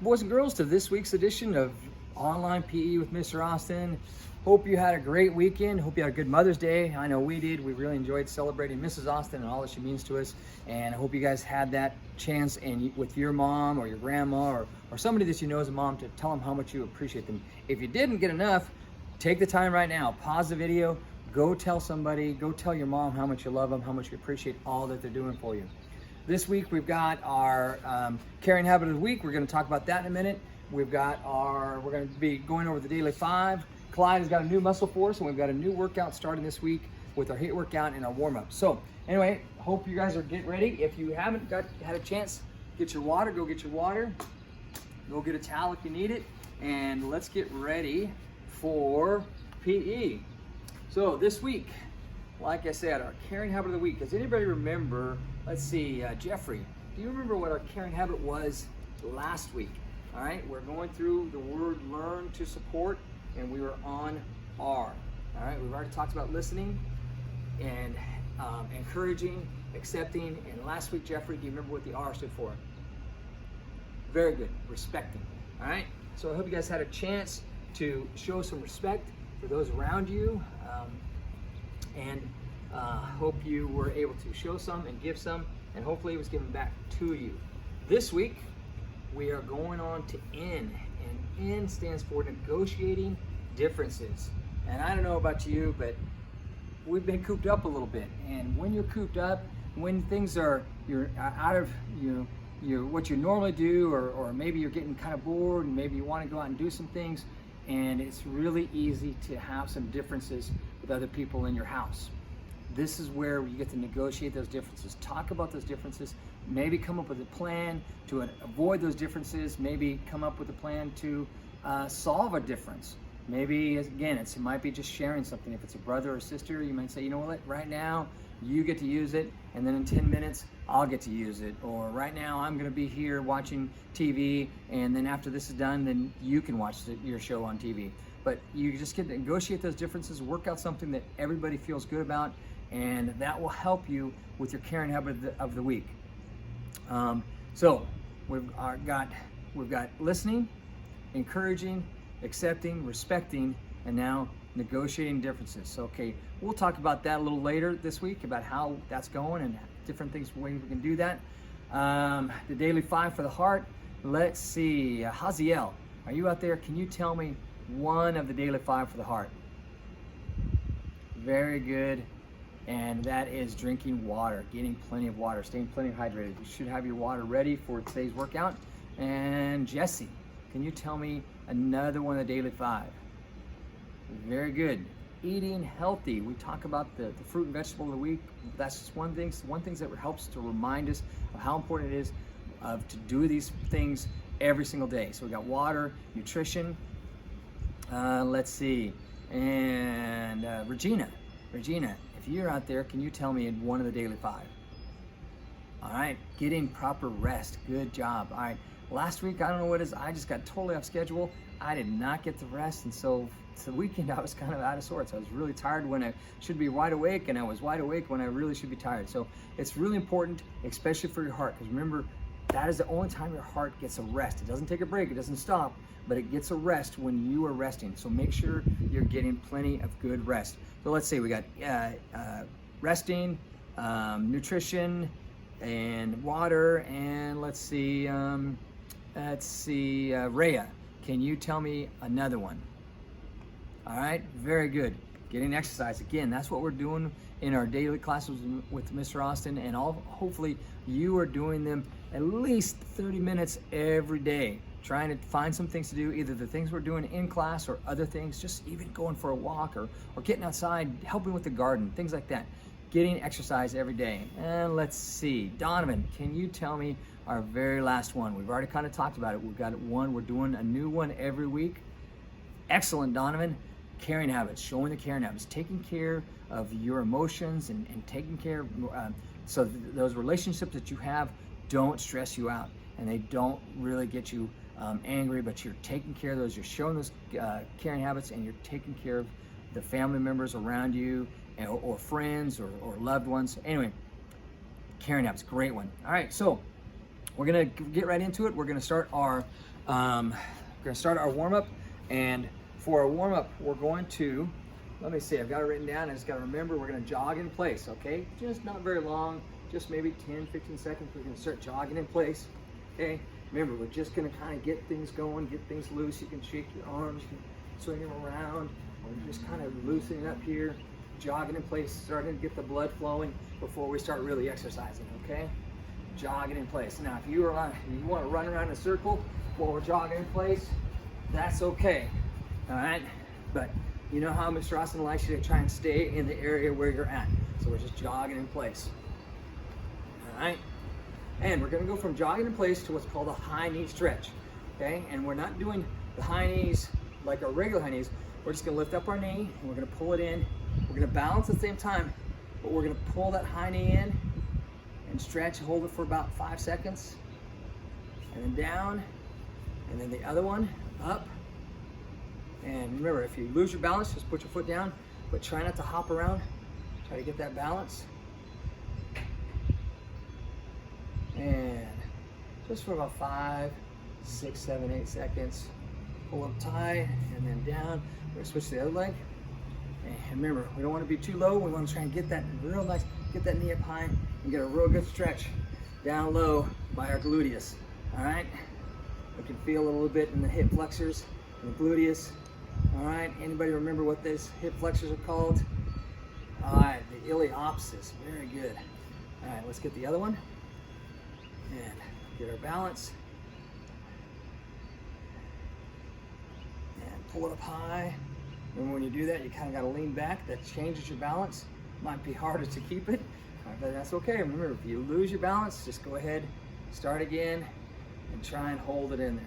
welcome boys and girls to this week's edition of Online PE with Mr. Austin. Hope you had a great weekend. Hope you had a good Mother's Day. I know we did. We really enjoyed celebrating Mrs. Austin and all that she means to us. And I hope you guys had that chance and with your mom or your grandma or somebody that you know as a mom to tell them how much you appreciate them. If you didn't get enough, take the time right now. Pause the video. Go tell somebody. Go tell your mom how much you love them, how much you appreciate all that they're doing for you. This week we've got our caring habit of the week. We're going to talk about that in a minute. We're going to be going over the daily 5. Clyde has got a new muscle for us, and we've got a new workout starting this week with our HIIT workout and our warm-up. So anyway, hope you guys are getting ready. If you haven't had a chance, get your water, go get your water. Go get a towel if you need it. And let's get ready for PE. So this week, like I said, our caring habit of the week. Does anybody remember, let's see, Jeffrey, do you remember what our caring habit was last week? All right, we're going through the word learn to support, and we were on R. All right, we've already talked about listening and encouraging, accepting, and last week, Jeffrey, do you remember what the R stood for? Very good, respecting. All right, so I hope you guys had a chance to show some respect for those around you, and hope you were able to show some and give some, and hopefully it was given back to you. This week, we are going on to N, and N stands for negotiating differences. And I don't know about you, but we've been cooped up a little bit. And when you're cooped up, when things are, you're out of what you normally do, or maybe you're getting kind of bored and maybe you want to go out and do some things, and it's really easy to have some differences with other people in your house. This is where you get to negotiate those differences. Talk about those differences. Maybe come up with a plan to avoid those differences. Maybe come up with a plan to solve a difference. Maybe, again, it might be just sharing something. If it's a brother or sister, you might say, you know what, right now you get to use it, and then in 10 minutes I'll get to use it. Or right now I'm going to be here watching TV, and then after this is done, then you can watch your show on TV. But you just get to negotiate those differences, work out something that everybody feels good about, and that will help you with your caring habit of the week. So we've got listening, encouraging, accepting, respecting, and now negotiating differences. So, okay, we'll talk about that a little later this week, about how that's going and different things, ways we can do that. The daily 5 for the heart. Let's see, Haziel, are you out there? Can you tell me one of the daily 5 for the heart? Very good. And that is drinking water, getting plenty of water, staying plenty hydrated. You should have your water ready for today's workout. And Jesse, can you tell me another one of the daily 5? Very good. Eating healthy. We talk about the fruit and vegetable of the week. That's just one thing that helps to remind us of how important it is to do these things every single day. So we got water, nutrition. Let's see. And Regina, if you're out there, can you tell me one of the daily 5? All right, getting proper rest. Good job. All right, last week, I don't know what it is, I just got totally off schedule. I did not get the rest, and so the weekend I was kind of out of sorts. I was really tired when I should be wide awake, and I was wide awake when I really should be tired. So it's really important, especially for your heart, because remember, that is the only time your heart gets a rest. It doesn't take a break, it doesn't stop, but it gets a rest when you are resting. So make sure you're getting plenty of good rest. So let's see, we got resting, nutrition, and water, and let's see, Rhea, can you tell me another one? All right, very good. Getting exercise. Again, that's what we're doing in our daily classes with Mr. Austin, and hopefully you are doing them at least 30 minutes every day, trying to find some things to do, either the things we're doing in class or other things, just even going for a walk or getting outside, helping with the garden, things like that. Getting exercise every day. And let's see, Donovan, can you tell me our very last one? We've already kind of talked about it. We've got one, we're doing a new one every week. Excellent, Donovan. Caring habits, showing the caring habits, taking care of your emotions and taking care of, so those relationships that you have don't stress you out and they don't really get you angry, but you're taking care of those, you're showing those caring habits, and you're taking care of the family members around you, or friends or loved ones. Anyway, caring habits, great one. All right, so we're gonna get right into it. We're gonna start our We're gonna start our warm-up, and for our warm-up, we're going to, let me see, I've got it written down. I just gotta remember we're gonna jog in place, okay? Just not very long, just maybe 10, 15 seconds. We're gonna start jogging in place, okay? Remember, we're just gonna kind of get things going, get things loose. You can shake your arms, you can swing them around. We're just kind of loosening up here, jogging in place, starting to get the blood flowing before we start really exercising, okay? Jogging in place. Now, if you want to run around in a circle while we're jogging in place, that's okay, all right? But you know how Mr. Austin likes you to try and stay in the area where you're at. So we're just jogging in place, all right? And we're gonna go from jogging in place to what's called a high knee stretch, okay? And we're not doing the high knees like our regular high knees. We're just gonna lift up our knee and we're gonna pull it in. We're gonna balance at the same time, but we're gonna pull that high knee in and stretch and hold it for about 5 seconds. And then down, and then the other one, up. And remember, if you lose your balance, just put your foot down, but try not to hop around. Try to get that balance. And just for about 5, 6, 7, 8 seconds. Pull up tight and then down. We're gonna switch to the other leg. And remember, we don't want to be too low. We want to try and get that real nice, get that knee up high and get a real good stretch down low by our gluteus. All right? We can feel a little bit in the hip flexors and the gluteus. All right? Anybody remember what these hip flexors are called? All right, the iliopsis. Very good. All right, let's get the other one and get our balance. Pull it up high. And when you do that, you kind of got to lean back. That changes your balance. Might be harder to keep it, but that's okay. Remember, if you lose your balance, just go ahead, start again, and try and hold it in there.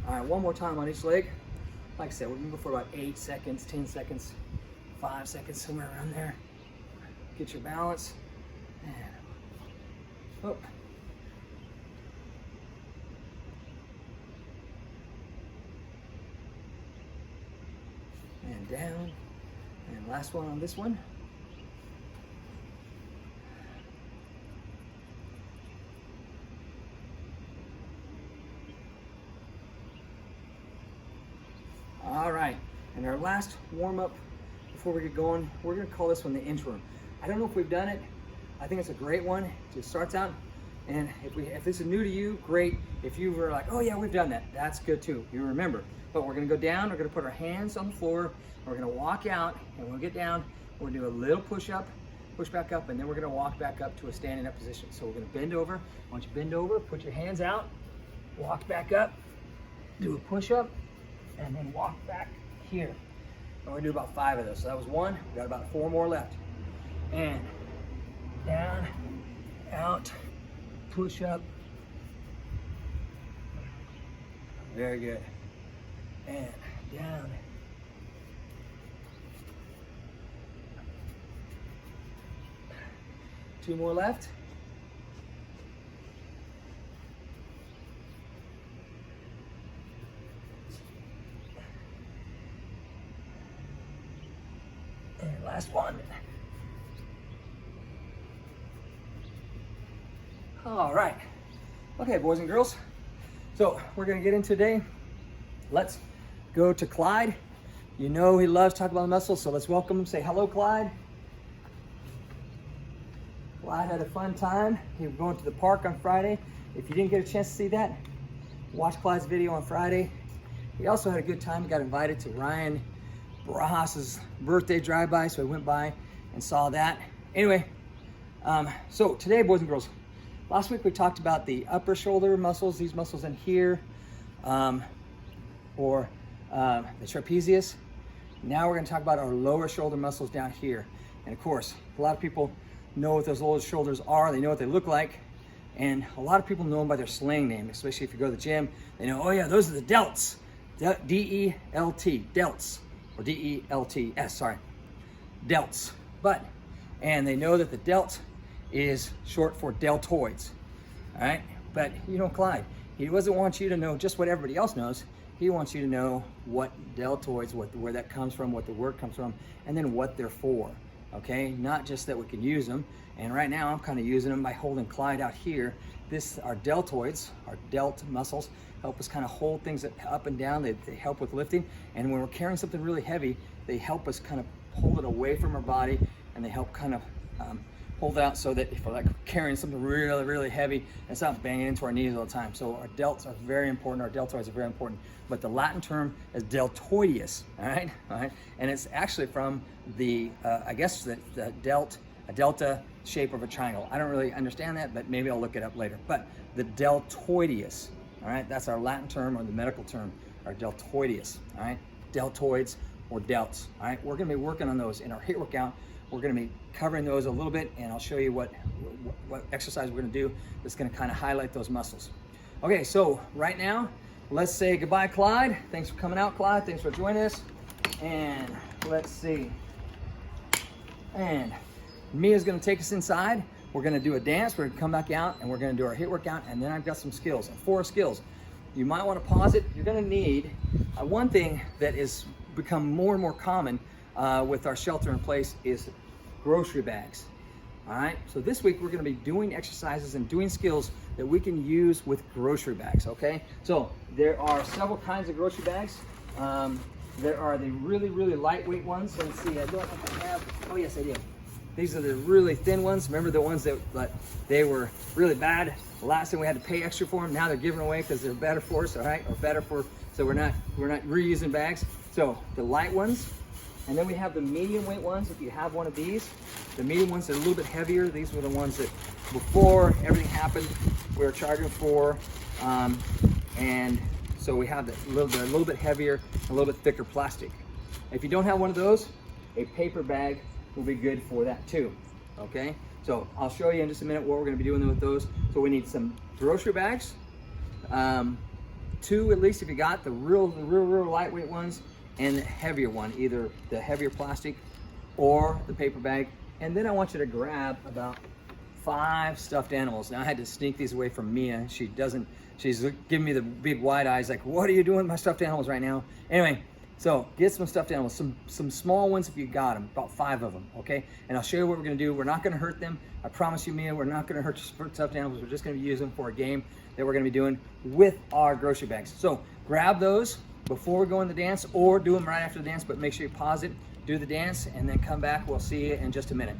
All right, one more time on each leg. Like I said, we're going to go for about 8 seconds, 10 seconds, 5 seconds, somewhere around there. Get your balance. And up. And down, and last one on this one. All right, and our last warm-up before we get going, we're gonna call this one the interim. I don't know if we've done it. I think it's a great one. It just starts out, and if this is new to you, great. If you were like, oh yeah, we've done that, that's good too. You remember. But we're gonna go down, we're gonna put our hands on the floor, we're gonna walk out, and we'll get down, we're gonna do a little push up, push back up, and then we're gonna walk back up to a standing up position. So we're gonna bend over. Once you bend over, put your hands out, walk back up, do a push up, and then walk back here. And we're gonna do about 5 of those. So that was 1, we got about 4 more left. And down, out, push up. Very good. And down. Two more left. And last one. All right. Okay, boys and girls. So we're gonna get in today. Let's go to Clyde. You know he loves talking about muscles, so let's welcome him. Say hello, Clyde. Clyde had a fun time. He was going to the park on Friday. If you didn't get a chance to see that, watch Clyde's video on Friday. He also had a good time. He got invited to Ryan Barajas's birthday drive-by, so he went by and saw that. Anyway, so today, boys and girls, last week we talked about the upper shoulder muscles, these muscles in here, or the trapezius. Now we're going to talk about our lower shoulder muscles down here. And of course, a lot of people know what those lower shoulders are. They know what they look like. And a lot of people know them by their slang name, especially if you go to the gym. They know, oh yeah, those are the delts. D-E-L-T, delts. Or D-E-L-T-S, sorry. Delts. And they know that the delt is short for deltoids. All right? But you know Clyde, he doesn't want you to know just what everybody else knows. He wants you to know what deltoids, where that comes from, what the word comes from, and then what they're for. Okay? Not just that we can use them. And right now I'm kind of using them by holding Clyde out here our deltoids, our delt muscles, help us kind of hold things up and down. They help with lifting. And when we're carrying something really heavy, they help us kind of hold it away from our body, and they help kind of hold it out so that if we're like carrying something really, really heavy, it's not banging into our knees all the time. So our delts are very important. Our deltoids are very important. But the Latin term is deltoideus, all right? And it's actually from the, I guess, a delta shape of a triangle. I don't really understand that, but maybe I'll look it up later. But the deltoideus, all right? That's our Latin term, or the medical term, our deltoideus, all right? Deltoids or delts, all right? We're gonna be working on those in our HIIT workout. We're gonna be covering those a little bit, and I'll show you what exercise we're gonna do that's gonna kind of highlight those muscles. Okay, so right now, let's say goodbye, Clyde. Thanks for coming out, Clyde. Thanks for joining us. And let's see. And Mia's gonna take us inside. We're gonna do a dance. We're gonna come back out, and we're gonna do our HIIT workout, and then I've got some skills, 4 skills. You might wanna pause it. You're gonna need one thing that is become more and more common with our shelter in place is grocery bags. All right, so this week we're gonna be doing exercises and doing skills that we can use with grocery bags, okay? So there are several kinds of grocery bags. There are the really, really lightweight ones. So let's see, I don't know if I have, oh yes I do. These are the really thin ones. Remember the ones that they were really bad? The last time we had to pay extra for them. Now they're giving away because they're better for us, all right? Or better for, so we're not reusing bags. So the light ones, and then we have the medium weight ones. If you have one of these, the medium ones are a little bit heavier. These were the ones that before everything happened, we were charging for. And so we have a little bit heavier, a little bit thicker plastic. If you don't have one of those, a paper bag will be good for that too, okay? So I'll show you in just a minute what we're gonna be doing with those. So we need some grocery bags, 2 at least if you got the real lightweight ones, and the heavier one, either the heavier plastic or the paper bag. And then I want you to grab about 5 stuffed animals. Now I had to sneak these away from Mia. She's giving me the big wide eyes like, what are you doing with my stuffed animals right now? Anyway, so get some stuffed animals, some small ones if you got them, about 5 of them, okay? And I'll show you what we're gonna do. We're not gonna hurt them. I promise you, Mia, we're not gonna hurt stuffed animals. We're just gonna use them for a game that we're gonna be doing with our grocery bags. So grab those before we go in the dance, or do them right after the dance, but make sure you pause it, do the dance, and then come back. We'll see you in just a minute.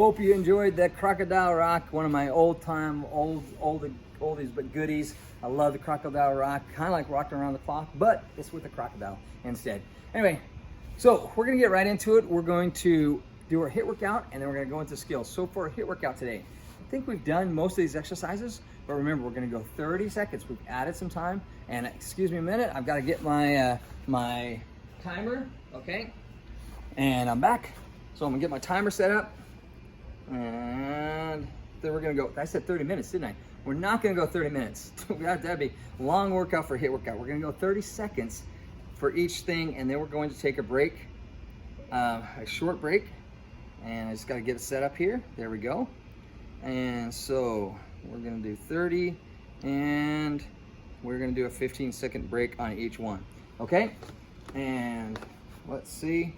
hope you enjoyed that crocodile rock, one of my oldies but goodies. I love the crocodile rock, kind of like rocking around the clock, but it's with a crocodile instead. Anyway, so we're gonna get right into it. We're going to do our HIIT workout, and then we're gonna go into skills. So for our HIIT workout today, I think we've done most of these exercises, but remember, we're gonna go 30 seconds. We've added some time, and excuse me a minute, I've gotta get my, my timer, okay? And I'm back. So I'm gonna get my timer set up, and then we're gonna go, I said 30 minutes, didn't I? We're not gonna go 30 minutes. That'd be a long workout for a HIIT workout. We're gonna go 30 seconds for each thing, and then we're going to take a break, a short break. And I just gotta get it set up here. There we go. And so we're gonna do 30, and we're gonna do a 15-second break on each one. Okay? And let's see.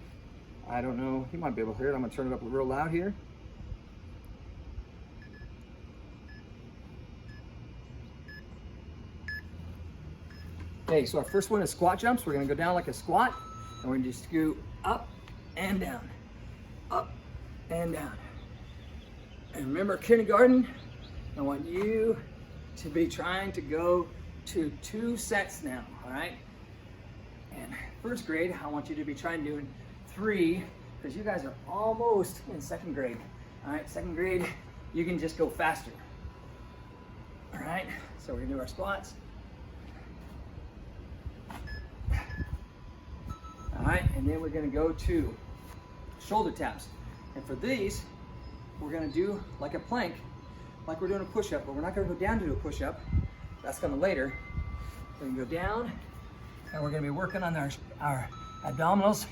I don't know, you might be able to hear it. I'm gonna turn it up real loud here. Okay, so our first one is squat jumps. We're gonna go down like a squat, and we're gonna just scoot up and down, up and down. And remember, kindergarten, I want you to be trying to go to 2 sets now, all right? And first grade, I want you to be trying to do 3, because you guys are almost in 2nd grade. All right, 2nd grade, you can just go faster. All right, so we're gonna do our squats. All right, and then we're gonna go to shoulder taps. And for these, we're gonna do like a plank, like we're doing a push-up, but we're not gonna go down to do a push-up. That's coming later. We're gonna go down, and we're gonna be working on our abdominals.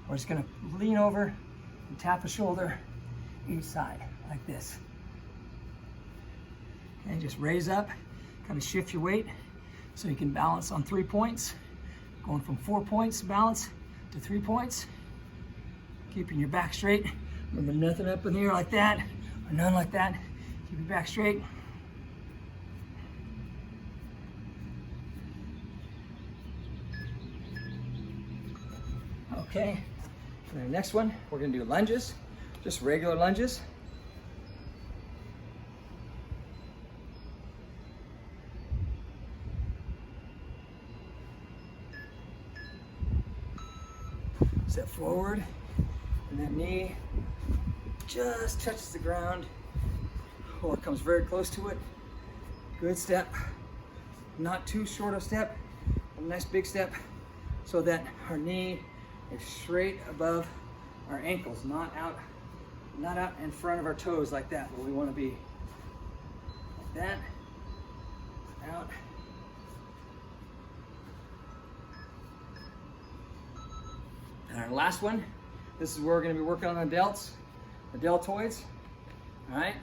We're just gonna lean over and tap a shoulder each side, like this. And just raise up, kind of shift your weight so you can balance on 3 points. Going from 4 points balance to 3 points. Keeping your back straight. Remember, nothing up in the air like that, or none like that. Keep your back straight. Okay, and the next one, we're gonna do lunges, just regular lunges. Step forward, and that knee just touches the ground or comes very close to it. Good step, not too short a step, a nice big step, so that our knee is straight above our ankles, not out in front of our toes like that, where we want to be. Like that, out. And our last one, this is where we're going to be working on the delts, the deltoids, all right,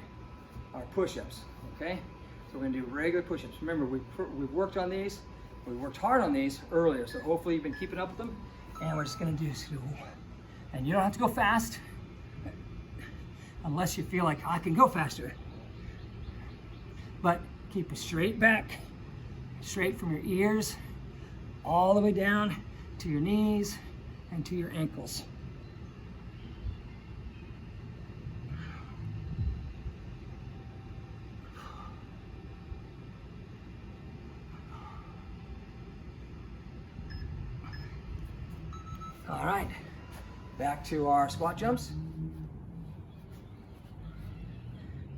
our push-ups, okay? So we're going to do regular push-ups. Remember, we've worked on these, we worked hard on these earlier, so hopefully you've been keeping up with them. And we're just going to do, and you don't have to go fast, unless you feel like I can go faster. But keep a straight back, straight from your ears, all the way down to your knees and to your ankles. All right, back to our squat jumps.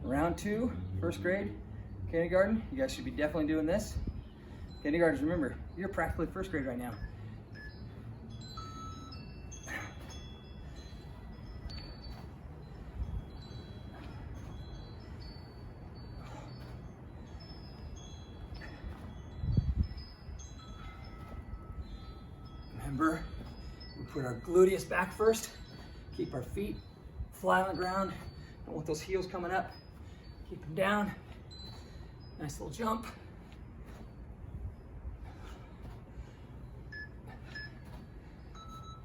Round 2, 1st grade, kindergarten. You guys should be definitely doing this. Kindergartners, remember, you're practically 1st grade right now. Remember, we put our gluteus back first, keep our feet flat on the ground. Don't want those heels coming up. Keep them down. Nice little jump.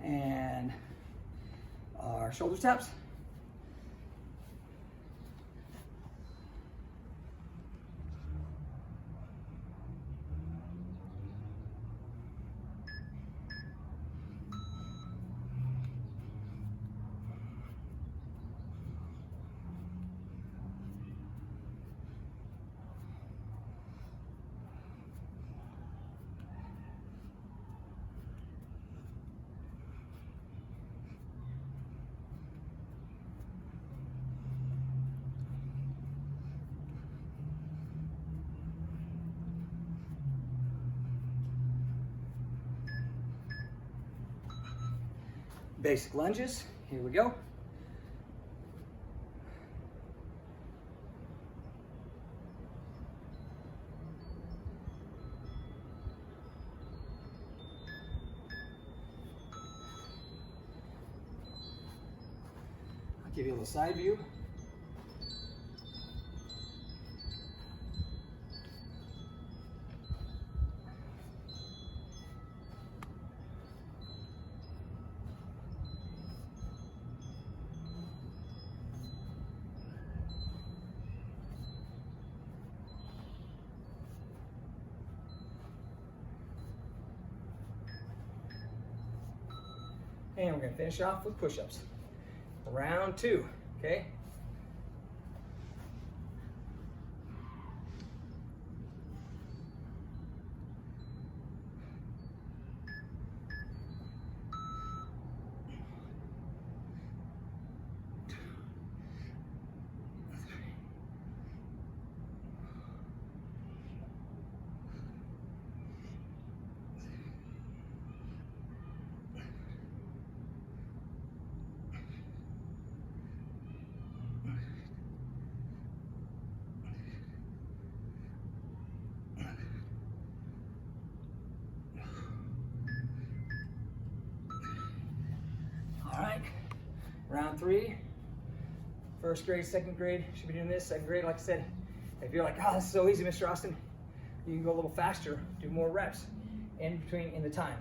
And our shoulder taps. Basic lunges. Here we go. I'll give you a little side view. And we're gonna finish off with push-ups. Round 2, okay? All right, round 3. First grade, second grade should be doing this. Second grade, like I said, if you're like, oh, this is so easy, Mr. Austin, you can go a little faster, do more reps in the time.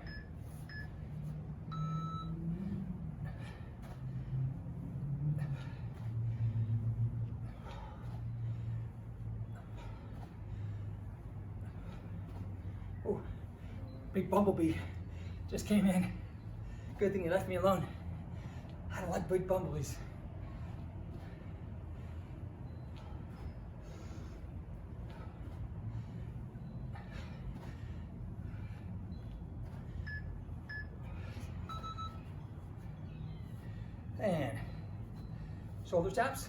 Oh, big bumblebee just came in. Good thing you left me alone. I don't like big bumblebees. And shoulder taps.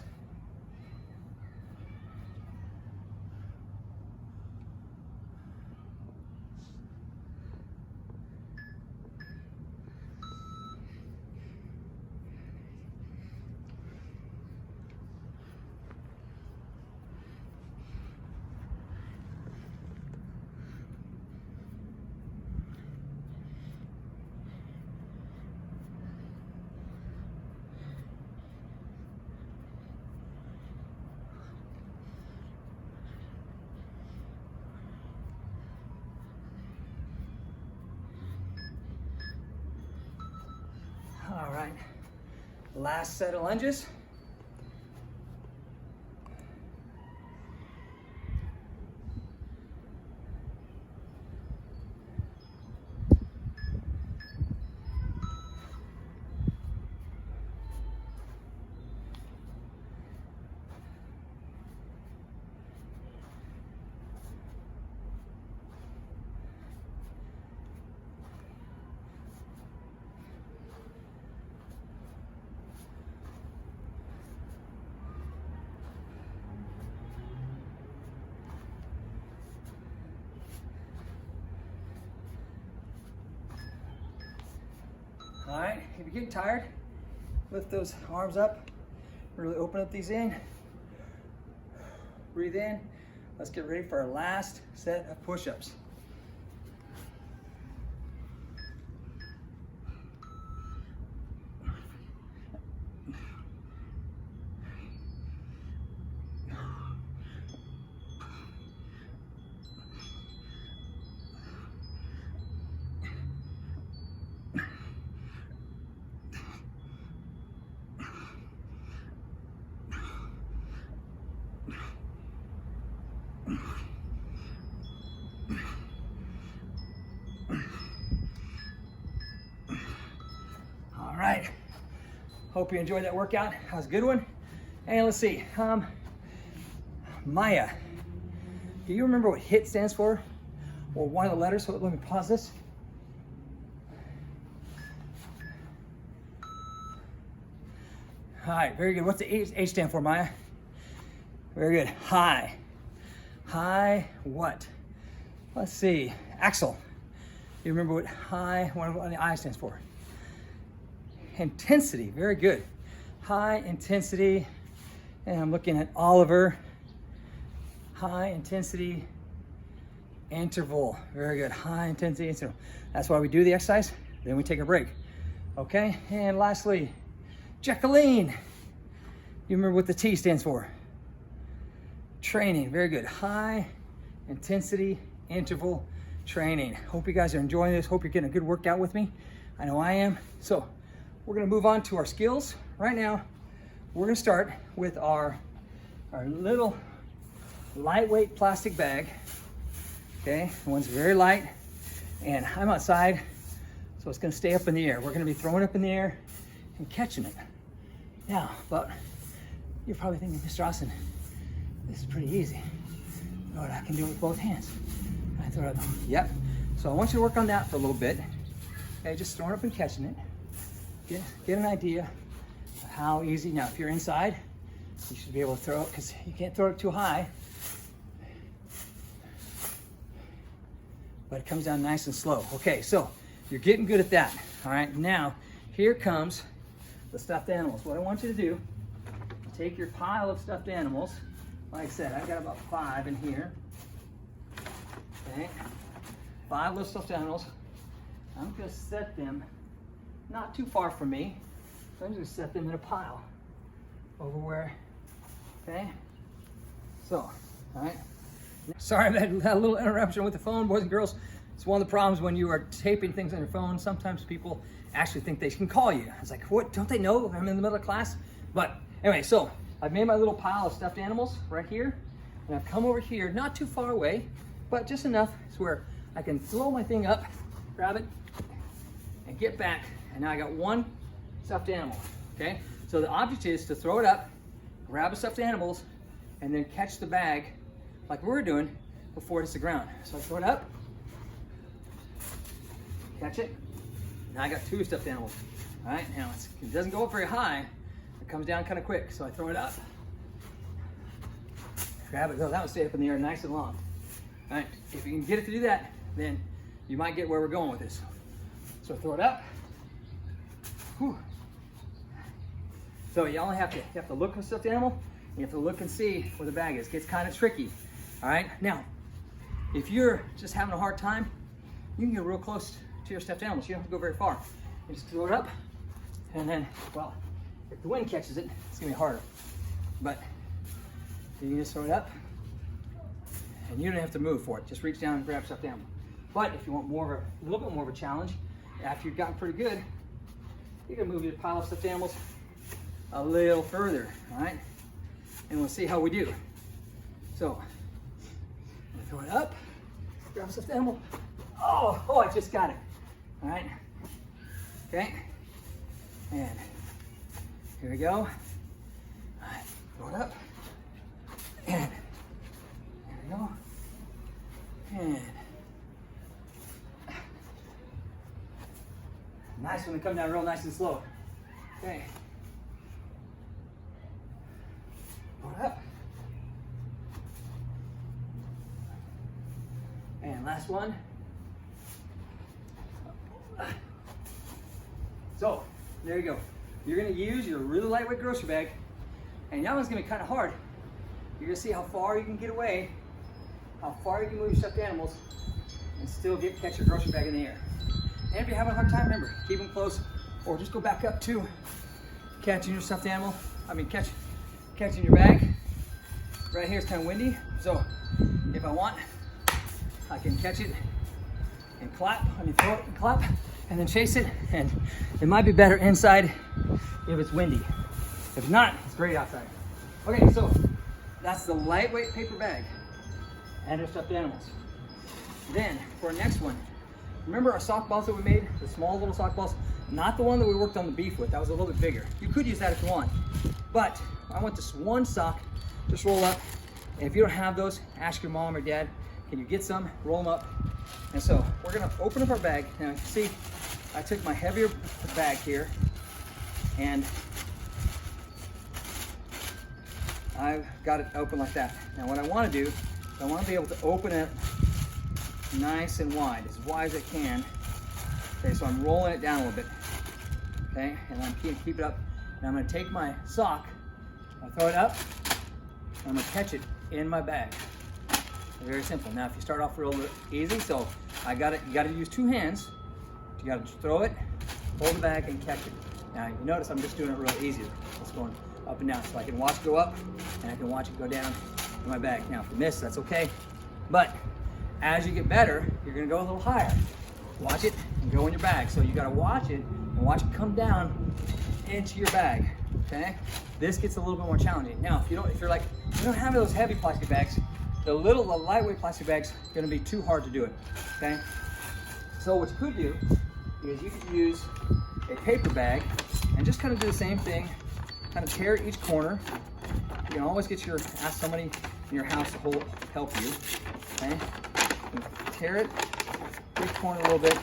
All right, last set of lunges. All right, if you're getting tired, lift those arms up, really open up these in, breathe in. Let's get ready for our last set of push-ups. All right, hope you enjoyed that workout. That was a good one. And let's see, Maya, do you remember what HIT stands for? Or one of the letters? So let me pause this. All right, very good. What's the H stand for, Maya? Very good. High. High what? Let's see. Axle. You remember what high, what the I stands for? intensity. Very good. High intensity. And I'm looking at Oliver. High intensity interval. Very good. High intensity interval. That's why we do the exercise. Then we take a break. Okay. And lastly, Jacqueline. You remember what the T stands for? Training. Very good. High intensity interval training. Hope you guys are enjoying this. Hope you're getting a good workout with me. I know I am. So we're going to move on to our skills. Right now, we're going to start with our little lightweight plastic bag. Okay, the one's very light, and I'm outside, so it's going to stay up in the air. We're going to be throwing it up in the air and catching it. Now, but you're probably thinking, Mr. Austin, this is pretty easy. Lord, I can do it with both hands. I throw it up. Yep. So I want you to work on that for a little bit. Okay, just throwing it up and catching it. Get an idea of how easy. Now, if you're inside, you should be able to throw it, because you can't throw it too high. But it comes down nice and slow. Okay, so you're getting good at that. All right, now here comes the stuffed animals. What I want you to do, take your pile of stuffed animals. Like I said, I've got about 5 in here. Okay, 5 little stuffed animals. I'm gonna set them not too far from me. So I'm just gonna set them in a pile over where, okay? So, all right. Sorry, I had a little interruption with the phone, boys and girls. It's one of the problems when you are taping things on your phone. Sometimes people actually think they can call you. It's like, what, don't they know I'm in the middle of class? But anyway, so I've made my little pile of stuffed animals right here. And I've come over here, not too far away, but just enough to where I can throw my thing up, grab it, and get back. And now I got 1 stuffed animal, okay? So the object is to throw it up, grab the stuffed animals, and then catch the bag like we were doing before it hits the ground. So I throw it up, catch it. Now I got 2 stuffed animals. All right, now it doesn't go up very high. It comes down kind of quick. So I throw it up, grab it, go. That one stay up in the air nice and long. All right, if you can get it to do that, then you might get where we're going with this. So throw it up. Whew. So you only have to look at the stuffed animal, and you have to look and see where the bag is. It gets kind of tricky. All right, now, if you're just having a hard time, you can get real close to your stuffed animals. You don't have to go very far. You just throw it up, and then, well, if the wind catches it, it's gonna be harder. But you can just throw it up, and you don't have to move for it. Just reach down and grab stuffed animal. But if you want a little bit more of a challenge, after you've gotten pretty good, you can move your pile of stuffed animals a little further, all right? And we'll see how we do. So, throw it up, grab a stuffed animal. Oh, I just got it. All right, okay. And here we go. All right, throw it up. And here we go. And nice when they come down real nice and slow. Okay. Throw it up. And last one. So, there you go. You're gonna use your really lightweight grocery bag, and that one's gonna be kind of hard. You're gonna see how far you can get away, how far you can move your stuffed animals, and still catch your grocery bag in the air. And if you're having a hard time, remember, keep them close, or just go back up to catching your stuffed animal. Catching your bag. Right here is kind of windy, so if I want, I can catch it and clap. Throw it and clap, and then chase it. And it might be better inside if it's windy. If not, it's great outside. Okay, so that's the lightweight paper bag and our stuffed animals. Then for our next one, remember our sock balls that we made? The small little sock balls? Not the one that we worked on the beef with. That was a little bit bigger. You could use that if you want. But I want this one sock, just roll up. And if you don't have those, ask your mom or dad, can you get some? Roll them up. And so we're gonna open up our bag. Now you can see I took my heavier bag here and I've got it open like that. Now what I wanna do, I wanna be able to open it nice and wide as I can. Okay, so I'm rolling it down a little bit. okay? And I'm gonna keep it up. And I'm gonna take my sock, I'll throw it up, and I'm gonna catch it in my bag. Very simple. Now, if you start off real easy, so you gotta use 2 hands. You gotta throw it, hold the bag, and catch it. Now, you notice I'm just doing it real easy. It's going up and down, so I can watch it go up, and I can watch it go down in my bag. Now, if you miss, that's okay. But as you get better, you're gonna go a little higher. Watch it and go in your bag. So you gotta watch it and watch it come down into your bag, okay? This gets a little bit more challenging. Now, if you're like, you don't have those heavy plastic bags, the lightweight plastic bag's gonna be too hard to do it, okay? So what you could do is you could use a paper bag and just kind of do the same thing, kind of tear each corner. You can always ask somebody in your house to help you, okay? And tear it each corner a little bit,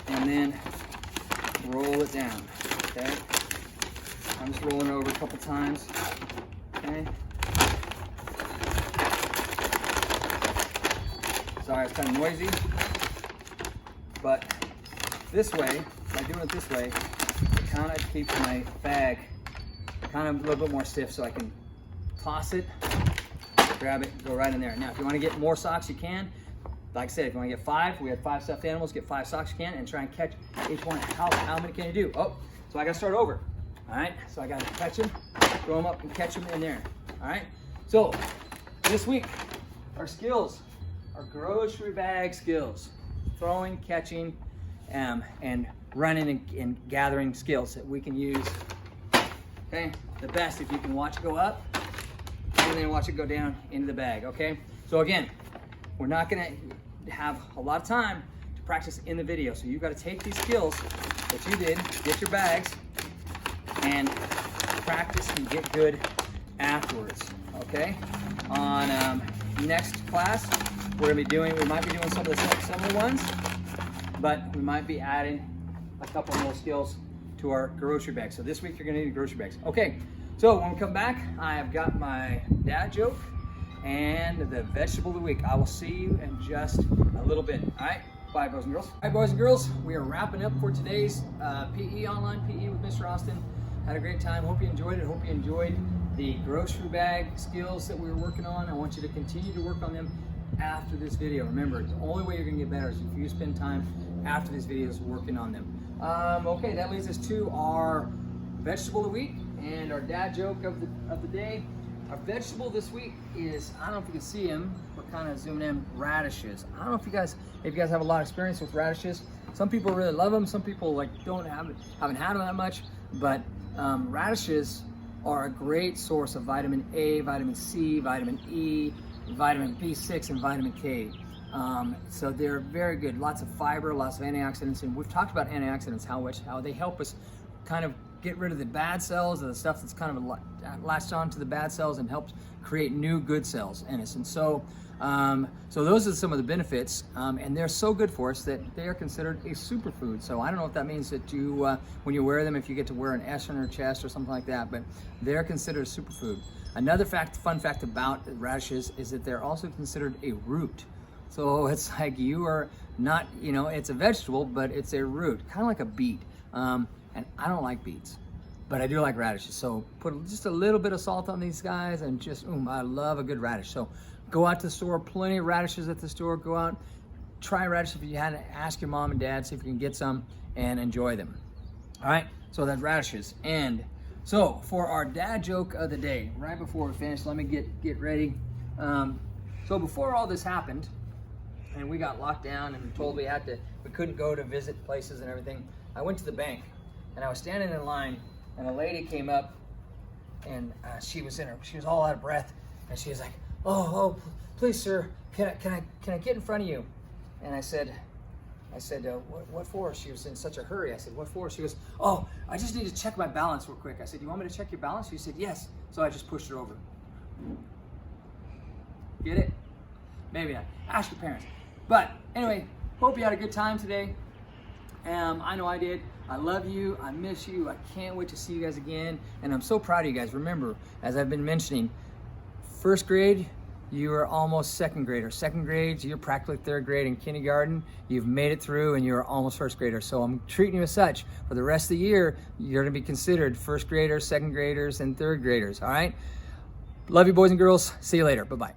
and then roll it down, okay? I'm just rolling it over a couple times, okay? Sorry, it's kind of noisy, but this way, by doing it this way, it kind of keeps my bag kind of a little bit more stiff, so I can toss it, grab it, go right in there. Now, if you want to get more socks, you can. Like I said, if you want to get 5, we had 5 stuffed animals, get 5 socks you can, and try and catch each one. How many can you do? Oh, so I got to start over. All right, so I got to catch them, throw them up, and catch them in there. All right, so this week, our skills are grocery bag skills. Throwing, catching, and running and gathering skills that we can use. Okay, the best if you can watch it go up and then watch it go down into the bag, okay? So again, we're not gonna have a lot of time to practice in the video, so you've gotta take these skills that you did, get your bags, and practice and get good afterwards, okay? On next class, we might be doing some of the similar ones, but we might be adding a couple more skills to our grocery bags. So this week you're gonna need grocery bags. Okay, so when we come back, I have got my dad joke and the vegetable of the week. I will see you in just a little bit. All right, bye boys and girls. All right, boys and girls, we are wrapping up for today's PE, online PE with Mr. Austin. Had a great time, hope you enjoyed it. Hope you enjoyed the grocery bag skills that we were working on. I want you to continue to work on them after this video. Remember, the only way you're gonna get better is if you spend time after these videos working on them. Okay, that leads us to our vegetable of the week and our dad joke of the day. Our vegetable this week is, I don't know if you can see them, but kind of zoom in, radishes. I don't know if you guys have a lot of experience with radishes. Some people really love them. Some people haven't had them that much, but radishes are a great source of vitamin A, vitamin C, vitamin E, vitamin B6, and vitamin K. So they're very good. Lots of fiber, lots of antioxidants, and we've talked about antioxidants, how they help us kind of get rid of the bad cells, or the stuff that's kind of latched on to the bad cells and helps create new good cells in us. And so, so those are some of the benefits, and they're so good for us that they are considered a superfood. So I don't know if that means that you, when you wear them, if you get to wear an S on your chest or something like that, but they're considered a superfood. Another fun fact about radishes is that they're also considered a root. So it's like you are not, it's a vegetable, but it's a root, kind of like a beet. And I don't like beets, but I do like radishes. So put just a little bit of salt on these guys and just, I love a good radish. So go out to the store, plenty of radishes at the store. Go out, try radish if you hadn't. Ask your mom and dad, see if you can get some and enjoy them. All right, so that's radishes. And so for our dad joke of the day, right before we finish, let me get ready. So before all this happened, and we got locked down and told we couldn't go to visit places and everything, I went to the bank and I was standing in line and a lady came up and she was all out of breath and she was like, oh, please sir, can I get in front of you? And I said, what for? She was in such a hurry. I said, what for? She goes, oh, I just need to check my balance real quick. I said, you want me to check your balance? She said, yes. So I just pushed her over. Get it? Maybe not. Ask your parents. But anyway, hope you had a good time today. I know I did. I love you. I miss you. I can't wait to see you guys again. And I'm so proud of you guys. Remember, as I've been mentioning, first grade, you are almost second grader. Second grade, you're practically third grade in kindergarten. You've made it through and you're almost first grader. So I'm treating you as such. For the rest of the year, you're gonna be considered first graders, second graders, and third graders, all right? Love you, boys and girls. See you later. Bye-bye.